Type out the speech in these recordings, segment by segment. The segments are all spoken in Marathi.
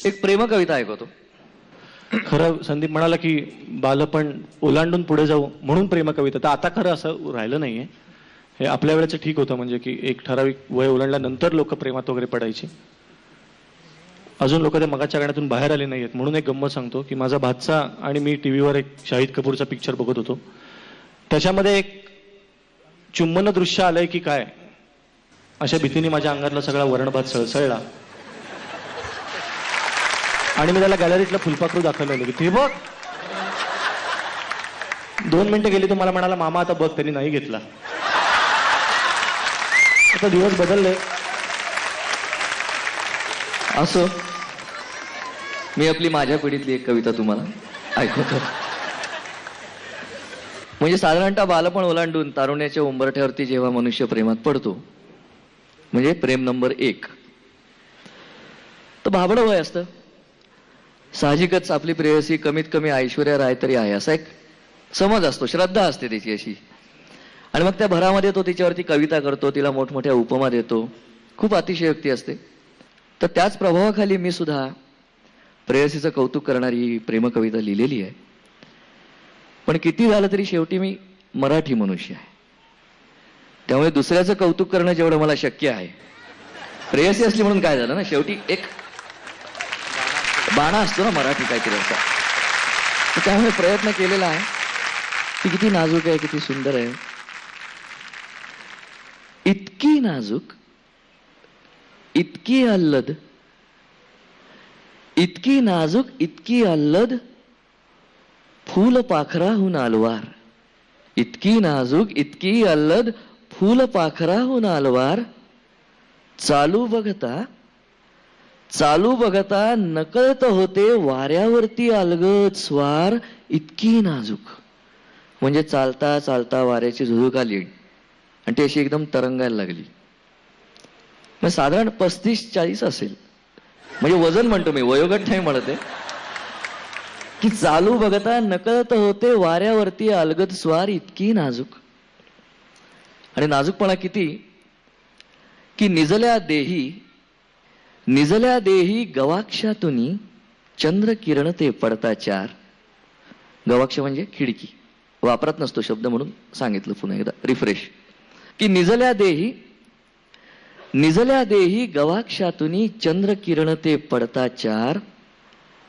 एक प्रेम कविता ऐकवतो. खरं संदीप म्हणाला की बालपण ओलांडून पुढे जाऊ म्हणून प्रेम कविता, तर आता खरं असं राहिलं नाहीये. हे आपल्या वेळेचं ठीक होतं, म्हणजे की एक ठराविक वय ओलांडल्यानंतर लोक प्रेमात वगैरे पडायची. अजून लोक त्या मगाच्या गाण्यातून बाहेर आले नाहीयेत. म्हणून एक गंमत सांगतो की माझा भाचा आणि मी टीव्हीवर एक शाहिद कपूरचा पिक्चर बघत होतो. त्याच्यामध्ये एक चुंबन दृश्य आलंय की काय, अशा भीतीने माझ्या अंगातला सगळा वरणभात सळसळला आणि मी त्याला गॅलरीतला फुलपाखरू दाखवलं की ते बघ. 2 मिनिटं गेली तर मला म्हणाला मामा आता बघ. त्यांनी नाही घेतला. आता दिवस बदलले. असो, मी आपली माझ्या पिढीतली एक कविता तुम्हाला ऐकवतो. म्हणजे साधारणतः बालपण ओलांडून तारुण्याच्या उंबरठ्यावरती जेव्हा मनुष्य प्रेमात पडतो, म्हणजे प्रेम नंबर 1, तर भाबडं वय असतं. साहजिकच आपली प्रेयसी कमीत कमी ऐश्वर्या राय तरी आहे असा एक समज असतो, श्रद्धा असते त्याची अशी. आणि मग त्या भरामध्ये तो तिच्यावरती कविता करतो, तिला मोठमोठ्या उपमा देतो, खूप अतिशयोक्ती असते. तर त्याच प्रभावाखाली मी सुद्धा प्रेयसीचं कौतुक करणारी ही प्रेमकविता लिहिलेली आहे. पण किती झालं तरी शेवटी मी मराठी मनुष्य आहे, त्यामुळे दुसऱ्याचं कौतुक करणं जेवढं मला शक्य आहे. प्रेयसी असली म्हणून काय झालं ना, शेवटी एक बाणा असतो ना मराठी काहीतरी असा. त्यामुळे प्रयत्न केलेला आहे. ती किती नाजूक आहे, किती सुंदर आहे. इतकी नाजूक, इतकी अल्लद, इतकी नाजूक, इतकी अल्लद, फूल पाखराहून अलवार. इतकी नाजूक, इतकी अल्लद, फूल पाखराहून अलवार. चालू बघता, चालू बघता नकळत होते वाऱ्यावरती अलगद स्वार. इतकी नाजूक, म्हणजे चालता चालता वाऱ्याची झुळूक आली आणि ती अशी एकदम तरंगायला लागली. मग साधारण 35-40 असेल, म्हणजे वजन म्हणतो मी, वयोगट नाही म्हणत आहे. की चालू बघता नकळत होते वाऱ्यावरती अलगद स्वार. इतकी नाजूक. आणि नाजूकपणा किती की निजल्या देही, निजल्या देही गवाक्षातुनी चंद्र किरण ते पडता चार. गवाक्ष म्हणजे खिडकी, वापरत नसतो शब्द म्हणून सांगितलं पुन्हा एकदा रिफ्रेश. की निजल्या देही, निजल्या देही गवाक्षातुनी चंद्र किरण ते पडता चार.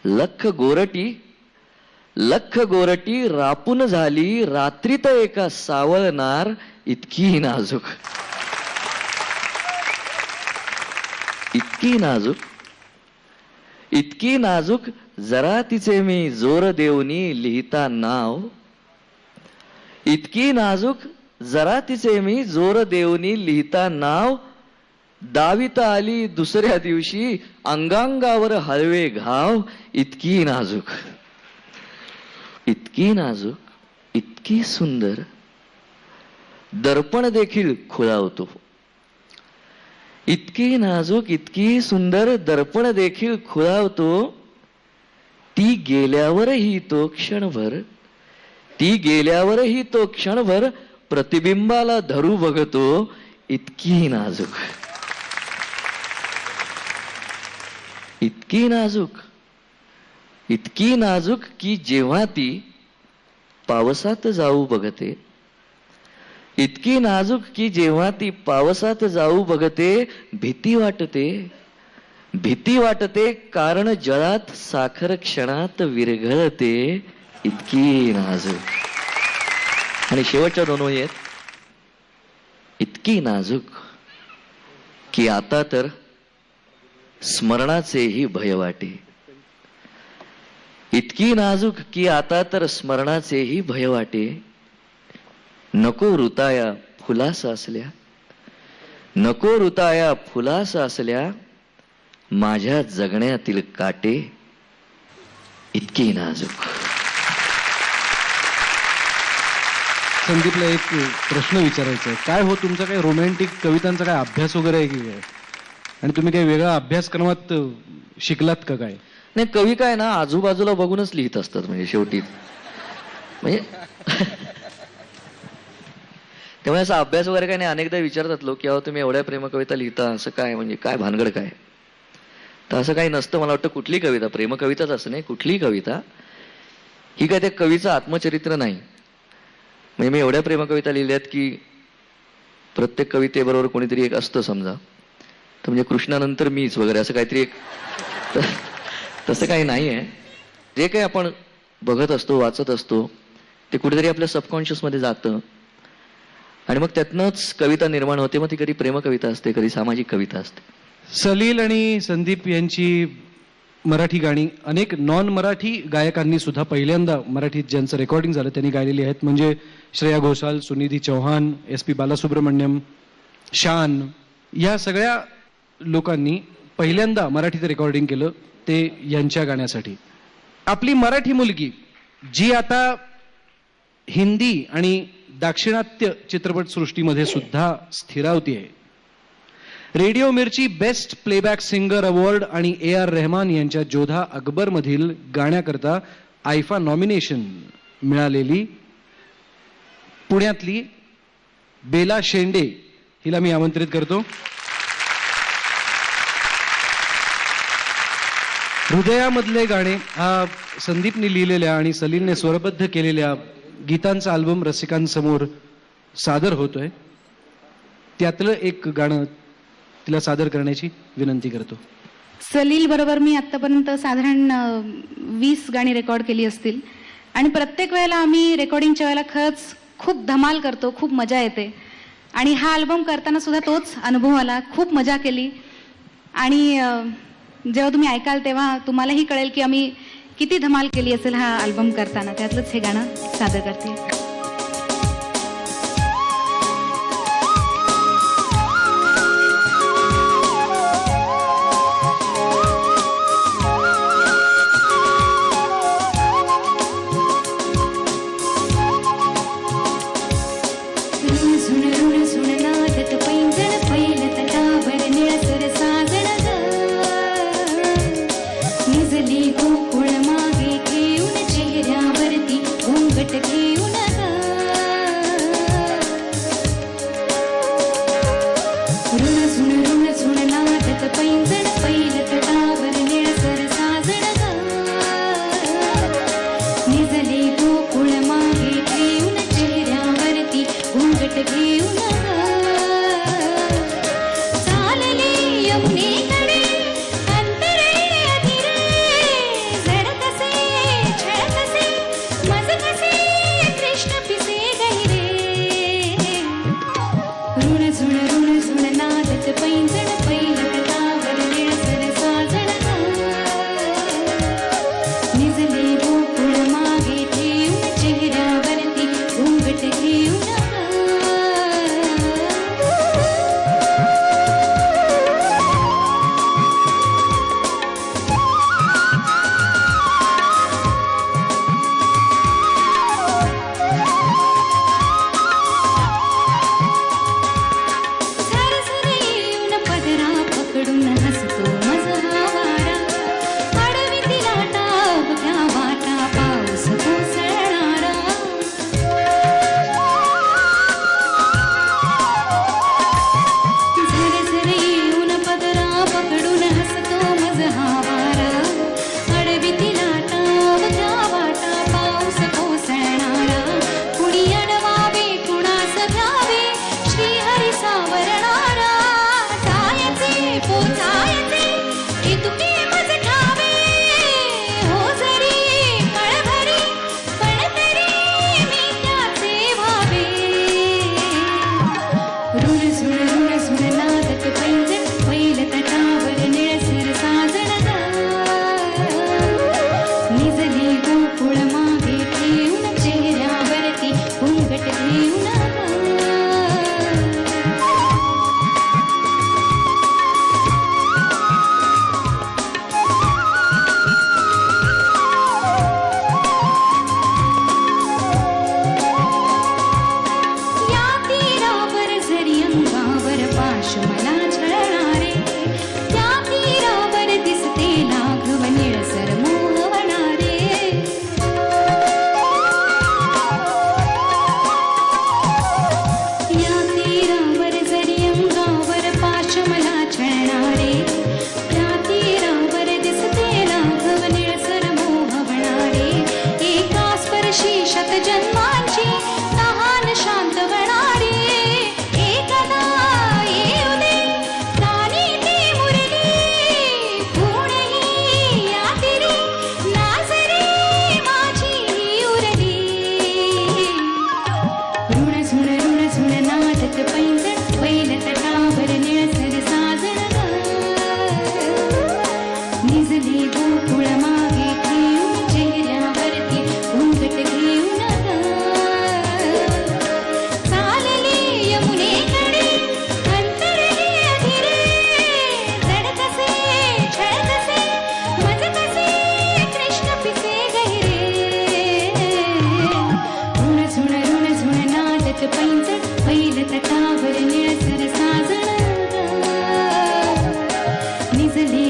लख गोरटी, लख गोरटी रापून झाली रात्रीत एका सावळनार. इतकी नाजूक, इतकी नाजूक, इतकी नाजूक, जरा तिचे मी जोर देऊनी लिहिता नाव. इतकी नाजूक, जरा तिचे मी जोर देऊनी लिहिता नाव. दावीत आली दुसऱ्या दिवशी अंगांगावर हळवे घाव. इतकी नाजूक, इतकी नाजूक, इतकी सुंदर, दर्पण देखील खुळावतो. इतकी नाजूक, इतकी सुंदर, दर्पण देखील खुळावतो. ती गेल्यावरही तो क्षणभर, ती गेल्यावरही तो क्षणभर प्रतिबिंबाला धरू बघतो. इतकी नाजूक, इतकी नाजूक, इतकी नाजूक की जेव्हा ती पावसात जाऊ बघते. इतकी नाजूक की जेव्हा ती पावसात जाऊ बघते. भीती वाटते, भीती वाटते, कारण जळात साखर क्षणात विरघळते. इतकी नाजूक. आणि शेवटच्या 2 ओळी आहेत. इतकी नाजूक की आता तर स्मरणाचेही भय वाटे. इतकी नाजूक की आता तर स्मरणाचेही भय वाटे. नको ऋताया फुलास असल्या, नको ऋताया फुलास असल्या, माझ्या जगण्यातील काटे. इतकी नाजूक. संदीपला एक प्रश्न विचारायचा आहे. काय हो तुमचा काही रोमॅन्टिक कवितांचा काय अभ्यास वगैरे आहे की काय, आणि तुम्ही काही वेगळा अभ्यासक्रमात शिकलात का काय? नाही, कवी काय ना आजूबाजूला बघूनच लिहित असतात. म्हणजे शेवटी म्हणजे त्यामुळे असा अभ्यास वगैरे काय नाही. अनेकदा विचारतात लोक की अहो तुम्ही एवढ्या प्रेमकविता लिहिता, असं काय, म्हणजे काय भानगड काय. तर असं काही नसतं. मला वाटतं कुठली कविता, प्रेमकविताच असं नाही, कुठलीही कविता ही काय त्या कवीचं आत्मचरित्र नाही. म्हणजे मी एवढ्या प्रेमकविता लिहिल्यात की प्रत्येक कवितेबरोबर कोणीतरी एक असतं समजा, तर म्हणजे कृष्णानंतर मीच वगैरे असं काहीतरी एक, तसं काही नाही आहे. जे काही आपण बघत असतो, वाचत असतो, ते कुठेतरी आपल्या सबकॉन्शियसमध्ये जातं आणि मग त्यातनंच कविता निर्माण होते. मग ती कधी प्रेमकविता असते, कधी सामाजिक कविता असते. सलील आणि संदीप यांची मराठी गाणी अनेक नॉन मराठी गायकांनी सुद्धा पहिल्यांदा मराठीत ज्यांचं रेकॉर्डिंग झालं त्यांनी गायलेली आहेत. म्हणजे श्रेया घोषाल, सुनिधी चौहान, SP बालासुब्रमण्यम, शान, या सगळ्या लोकांनी पहिल्यांदा मराठीत रेकॉर्डिंग केलं ते यांच्या गाण्यासाठी. आपली मराठी मुलगी जी आता हिंदी आणि दाक्षिणात्य चित्रपटसृष्टीमध्ये सुद्धा स्थिरावती आहे. रेडिओ मिर्ची बेस्ट प्लेबॅक सिंगर अवॉर्ड आणि AR रहमान यांच्या जोधा अकबर मधील गाण्याकरता आयफा नॉमिनेशन मिळालेली पुण्यातली बेला शेंडे हिला मी आमंत्रित करतो. हृदयामधले गाणे हा संदीपने लिहिलेल्या आणि सलीलने स्वरबद्ध केलेल्या गीतांचा अल्बम रसिकांसमोर सादर होतोय. त्यातलं एक गाणं तिला सादर करण्याची विनंती करतो. सलील बरोबर मी आतापर्यंत साधारण 20 गाणी रेकॉर्ड केली असतील आणि प्रत्येक वेळेला आम्ही रेकॉर्डिंगच्या वेळेला खरंच खूप धमाल करतो, खूप मजा येते. आणि हा अल्बम करताना सुद्धा तोच अनुभव आला, खूप मजा केली. आणि जेव्हा तुम्ही ऐकाल तेव्हा तुम्हालाही कळेल की आम्ही किती धमाल केली असेल हा अल्बम करताना. त्यातलंच हे गाणं सादर करते. गोकुळ मागे घेऊन चेहऱ्यावरती घुंगट घेऊन निजली